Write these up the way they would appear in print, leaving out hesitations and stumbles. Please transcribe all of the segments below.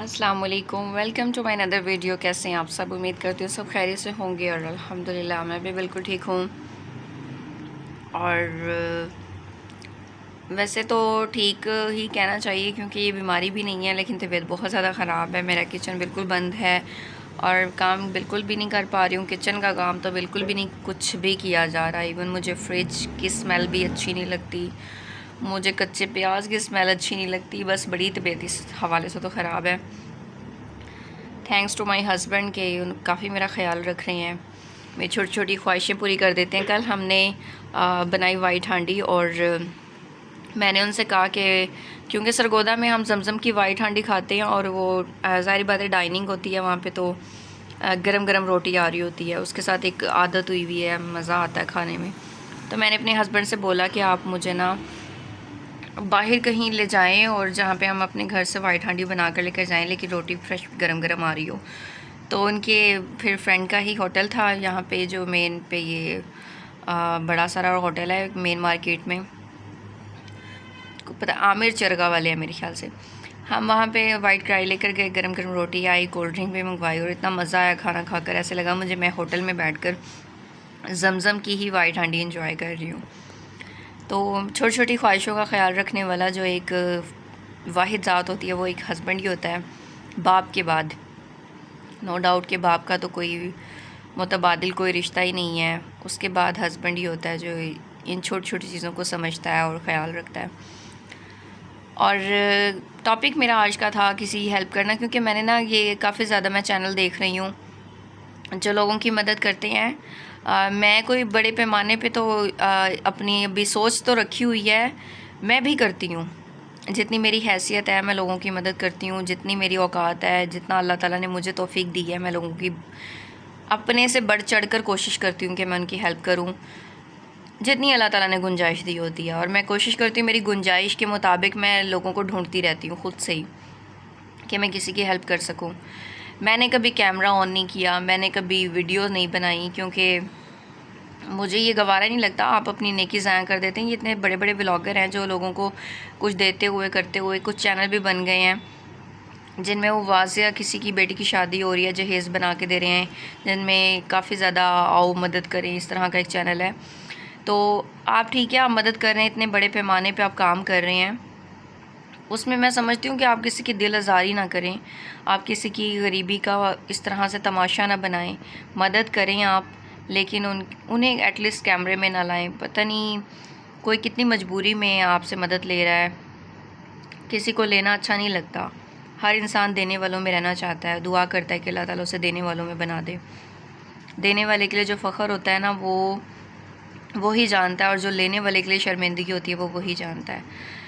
अस्सलाम वालेकुम, welcome to my another video. कैसे हैं आप सब? उम्मीद करती हूँ सब खैरियत से होंगे और अल्हम्दुलिल्लाह मैं भी बिल्कुल ठीक हूँ। और वैसे तो ठीक ही कहना चाहिए क्योंकि ये बीमारी भी नहीं है, लेकिन तबीयत बहुत ज़्यादा ख़राब है। मेरा किचन बिल्कुल बंद है और काम बिल्कुल भी नहीं कर पा रही हूँ। किचन का काम तो बिल्कुल भी नहीं कुछ भी किया जा रहा है। इवन मुझे फ्रिज की स्मेल भी अच्छी नहीं लगती, मुझे कच्चे प्याज की स्मेल अच्छी नहीं लगती। बस बड़ी तबीयत इस हवाले से तो ख़राब है। थैंक्स टू माय हस्बैंड के काफ़ी मेरा ख्याल रख रहे हैं, मेरी छोटी छोटी ख्वाहिशें पूरी कर देते हैं। कल हमने बनाई वाइट हांडी और मैंने उनसे कहा कि क्योंकि सरगोदा में हम जमज़म की वाइट हांडी खाते हैं और वो ज़ाहिर बात है डाइनिंग होती है वहाँ पे, तो गरम गरम रोटी आ रही होती है, उसके साथ एक आदत हुई हुई है, मज़ा आता है खाने में। तो मैंने अपने हस्बैंड से बोला कि आप मुझे ना बाहर कहीं ले जाएं और जहाँ पे हम अपने घर से वाइट हांडी बना कर लेकर जाएं, लेकिन रोटी फ्रेश गरम गरम आ रही हो। तो उनके फिर फ्रेंड का ही होटल था यहाँ पे, जो मेन पे ये बड़ा सारा होटल है मेन मार्केट में, पता आमिर चरगा वाले हैं मेरे ख्याल से। हम वहाँ पे वाइट कढ़ाई लेकर गए, गरम गरम रोटी आई, कोल्ड ड्रिंक भी मंगवाई और इतना मज़ा आया खाना खाकर। ऐसे लगा मुझे मैं होटल में बैठकर जमज़म की ही वाइट हांडी इंजॉय कर रही हूँ। तो छोटी छोटी ख्वाहिशों का ख्याल रखने वाला जो एक वाहिद ज़ात होती है वो एक हस्बैंड ही होता है, बाप के बाद। नो डाउट कि बाप का तो कोई मुतबादिल कोई रिश्ता ही नहीं है, उसके बाद हस्बैंड ही होता है जो इन छोटी छोटी चीज़ों को समझता है और ख़याल रखता है। और टॉपिक मेरा आज का था किसी हेल्प करना, क्योंकि मैंने ना ये काफ़ी ज़्यादा मैं चैनल देख रही हूँ जो लोगों की मदद करते हैं। मैं कोई बड़े पैमाने पे तो अपनी अभी सोच तो रखी हुई है, मैं भी करती हूँ। जितनी मेरी हैसियत है मैं लोगों की मदद करती हूँ, जितनी मेरी औकात है, जितना अल्लाह ताला ने मुझे तौफीक दी है, मैं लोगों की अपने से बढ़ चढ़ कर कोशिश करती हूँ कि मैं उनकी हेल्प करूँ, जितनी अल्लाह ताला ने गुंजाइश दी होती है। और मैं कोशिश करती हूँ मेरी गुंजाइश के मुताबिक मैं लोगों को ढूंढती रहती हूँ खुद से ही कि मैं किसी की हेल्प कर सकूँ। मैंने कभी कैमरा ऑन नहीं किया, मैंने कभी वीडियो नहीं बनाई, क्योंकि मुझे ये गवारा नहीं लगता। आप अपनी नेकी ज़ाया कर देते हैं। ये इतने बड़े बड़े व्लॉगर हैं जो लोगों को कुछ देते हुए करते हुए, कुछ चैनल भी बन गए हैं जिनमें वो वाज़िया किसी की बेटी की शादी हो रही है जहेज़ बना के दे रहे हैं, जिनमें काफ़ी ज़्यादा आओ मदद करें, इस तरह का एक चैनल है। तो आप ठीक है, आप मदद कर रहे हैं, इतने बड़े पैमाने पे आप काम कर रहे हैं, उसमें मैं समझती हूँ कि आप किसी की दिल आज़ारी ना करें, आप किसी की गरीबी का इस तरह से तमाशा ना बनाएं। मदद करें आप, लेकिन उन्हें एटलीस्ट कैमरे में ना लाएं। पता नहीं कोई कितनी मजबूरी में आपसे मदद ले रहा है, किसी को लेना अच्छा नहीं लगता। हर इंसान देने वालों में रहना चाहता है, दुआ करता है कि अल्लाह ताला उसे देने वालों में बना दे। देने वाले के लिए जो फ़ख्र होता है ना वो ही जानता है, और जो लेने वाले के लिए शर्मिंदगी होती है वो वही जानता है।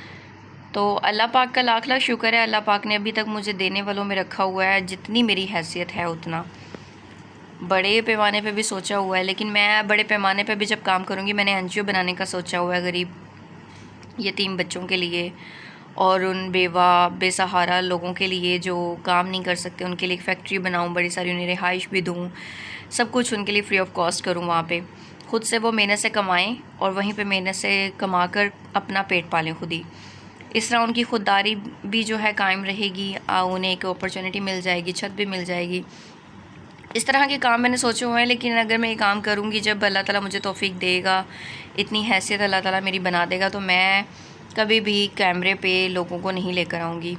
तो अल्लाह पाक का लाख लाख शुक्र है, अल्लाह पाक ने अभी तक मुझे देने वालों में रखा हुआ है। जितनी मेरी हैसियत है उतना बड़े पैमाने पे भी सोचा हुआ है, लेकिन मैं बड़े पैमाने पे भी जब काम करूँगी, मैंने एनजीओ बनाने का सोचा हुआ है गरीब यतीम बच्चों के लिए और उन बेवा बेसहारा लोगों के लिए जो काम नहीं कर सकते, उनके लिए एक फैक्ट्री बनाऊँ, बड़ी सारी उन्हें रिहाइश भी दूँ, सब कुछ उनके लिए फ्री ऑफ कॉस्ट करूँ। वहाँ पे खुद से वो मेहनत से कमाएं और वहीं पे मेहनत से कमा कर अपना पेट पालें खुद ही। इस तरह उनकी खुददारी भी जो है कायम रहेगी, उन्हें एक अपॉर्चुनिटी मिल जाएगी, छत भी मिल जाएगी। इस तरह के काम मैंने सोचे हुए हैं। लेकिन अगर मैं ये काम करूँगी, जब अल्लाह ताला मुझे तौफीक देगा, इतनी हैसियत अल्लाह ताला मेरी बना देगा, तो मैं कभी भी कैमरे पे लोगों को नहीं लेकर आऊँगी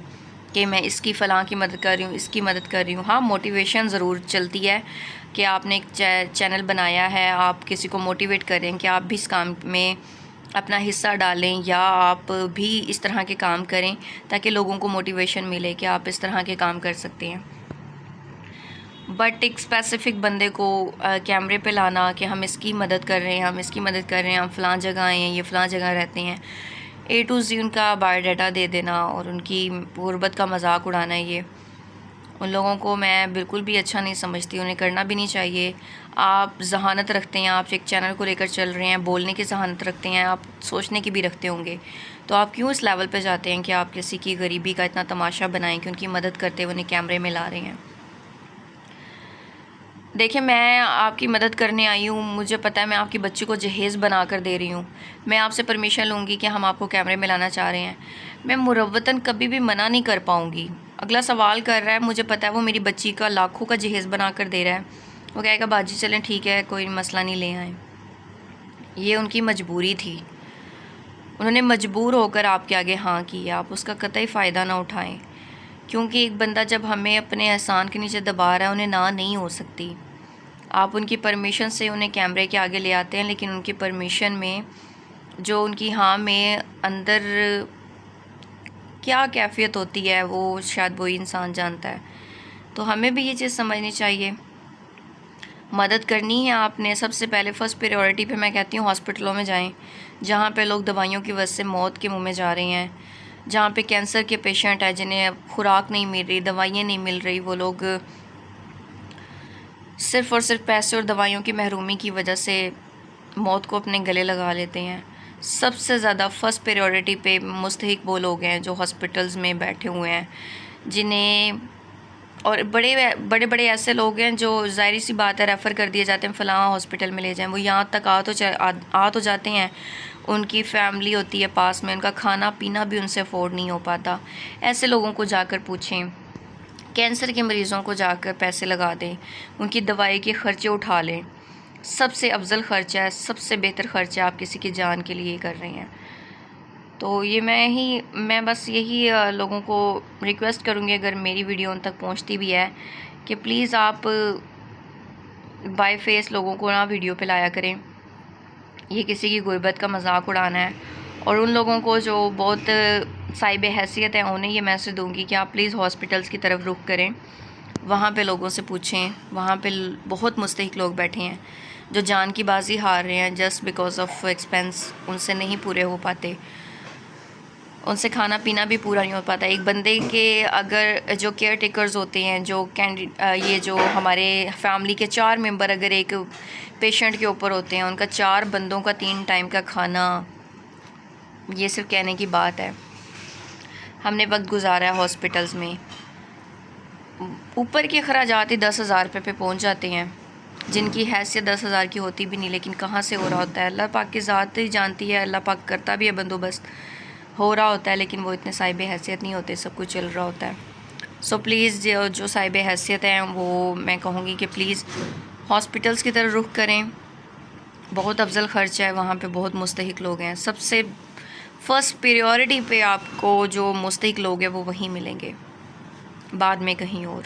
कि मैं इसकी फ़लाँ की मदद कर रही हूँ, इसकी मदद कर रही हूँ। हाँ, मोटिवेशन ज़रूर चलती है कि आपने एक चैनल बनाया है, आप किसी को मोटिवेट करें कि आप भी इस काम में अपना हिस्सा डालें, या आप भी इस तरह के काम करें ताकि लोगों को मोटिवेशन मिले कि आप इस तरह के काम कर सकते हैं। बट एक स्पेसिफ़िक बंदे को कैमरे पे लाना कि हम इसकी मदद कर रहे हैं, हम इसकी मदद कर रहे हैं, हम फ़लाँ जगह आए हैं, ये फ़लाँ जगह रहते हैं, ए टू ज़ी उनका बायोडाटा दे देना और उनकी गुर्बत का मजाक उड़ाना, ये उन लोगों को मैं बिल्कुल भी अच्छा नहीं समझती, उन्हें करना भी नहीं चाहिए। आप ज़हानत रखते हैं, आप एक चैनल को लेकर चल रहे हैं, बोलने की ज़हानत रखते हैं, आप सोचने की भी रखते होंगे, तो आप क्यों इस लेवल पे जाते हैं कि आप किसी की गरीबी का इतना तमाशा बनाएं कि उनकी मदद करते हुए उन्हें कैमरे में ला रहे हैं। देखिए, मैं आपकी मदद करने आई हूँ, मुझे पता है मैं आपकी बच्ची को जहेज़ बना कर दे रही हूँ, मैं आपसे परमिशन लूँगी कि हम आपको कैमरे में लाना चाह रहे हैं, मैं मुरव्वतन कभी भी मना नहीं कर पाऊँगी। अगला सवाल कर रहा है, मुझे पता है वो मेरी बच्ची का लाखों का जहेज़ बना कर दे रहा है, वो कहेगा बाजी चलें ठीक है कोई मसला नहीं, ले आए। ये उनकी मजबूरी थी, उन्होंने मजबूर होकर आपके आगे हाँ की, आप उसका कतई फ़ायदा ना उठाएं, क्योंकि एक बंदा जब हमें अपने एहसान के नीचे दबा रहा है उन्हें ना नहीं हो सकती। आप उनकी परमिशन से उन्हें कैमरे के आगे ले आते हैं, लेकिन उनकी परमिशन में जो उनकी हाँ में अंदर क्या कैफियत होती है वो शायद वही इंसान जानता है। तो हमें भी ये चीज़ समझनी चाहिए। मदद करनी है आपने, सबसे पहले फ़र्स्ट प्रायोरिटी पे मैं कहती हूँ हॉस्पिटलों में जाएं, जहाँ पे लोग दवाइयों की वजह से मौत के मुंह में जा रहे हैं, जहाँ पे कैंसर के पेशेंट हैं जिन्हें खुराक नहीं मिल रही, दवाइयाँ नहीं मिल रही, वो लोग सिर्फ़ और सिर्फ पैसे और दवाइयों की महरूमी की वजह से मौत को अपने गले लगा लेते हैं। सबसे ज़्यादा फ़र्स्ट प्रायोरिटी पे मुस्तहिक वो लोग हैं जो हॉस्पिटल्स में बैठे हुए हैं, जिन्हें और बड़े बड़े ऐसे लोग हैं जो ज़ाहिर सी बात है रेफ़र कर दिए जाते हैं फ़लाँ हॉस्पिटल में ले जाएं। वो यहाँ तक आ तो जाते हैं, उनकी फ़ैमिली होती है पास में, उनका खाना पीना भी उनसे अफोर्ड नहीं हो पाता। ऐसे लोगों को जाकर पूछें, कैंसर के मरीज़ों को जाकर पैसे लगा दें, उनकी दवाई के ख़र्चे उठा लें। सबसे अफजल ख़र्चा है, सबसे बेहतर ख़र्चा आप किसी की जान के लिए कर रहे हैं। तो ये मैं बस यही लोगों को रिक्वेस्ट करूँगी, अगर मेरी वीडियो उन तक पहुँचती भी है, कि प्लीज़ आप बाय फेस लोगों को ना वीडियो पे लाया करें। ये किसी की गुर्बत का मजाक उड़ाना है। और उन लोगों को जो बहुत साहिब हैसियत है उन्हें ये मैसेज दूँगी कि आप प्लीज़ हॉस्पिटल्स की तरफ रुख करें, वहाँ पे लोगों से पूछें। वहाँ पे बहुत मुस्तहिक लोग बैठे हैं जो जान की बाजी हार रहे हैं जस्ट बिकॉज़ ऑफ एक्सपेंस, उनसे नहीं पूरे हो पाते, उनसे खाना पीना भी पूरा नहीं हो पाता। एक बंदे के अगर जो केयर टेकर्स होते हैं, जो ये जो हमारे फैमिली के 4 मेंबर अगर एक पेशेंट के ऊपर होते हैं, उनका 4 बंदों का 3 टाइम का खाना, ये सिर्फ कहने की बात है। हमने वक्त गुजारा है हॉस्पिटल्स में, ऊपर के अखराजात ही 10,000 रुपये पे पहुँच जाते हैं, जिनकी हैसियत 10,000 की होती भी नहीं, लेकिन कहाँ से हो रहा होता है अल्लाह पाक की ज़ात ही जानती है। अल्लाह पाक करता भी है बंदोबस्त, हो रहा होता है, लेकिन वो इतने साहिब हैसियत नहीं होते, सब कुछ चल रहा होता है। सो प्लीज़ जो साहिब हैसियत हैं वो मैं कहूँगी कि प्लीज़ हॉस्पिटल्स की तरफ रुख करें। बहुत अफजल ख़र्चा है, वहाँ पे बहुत मुस्तहिक लोग हैं। सबसे फ़र्स्ट प्रायोरिटी पे आपको जो मुस्तहिक लोग हैं वो वहीं मिलेंगे, बाद में कहीं और।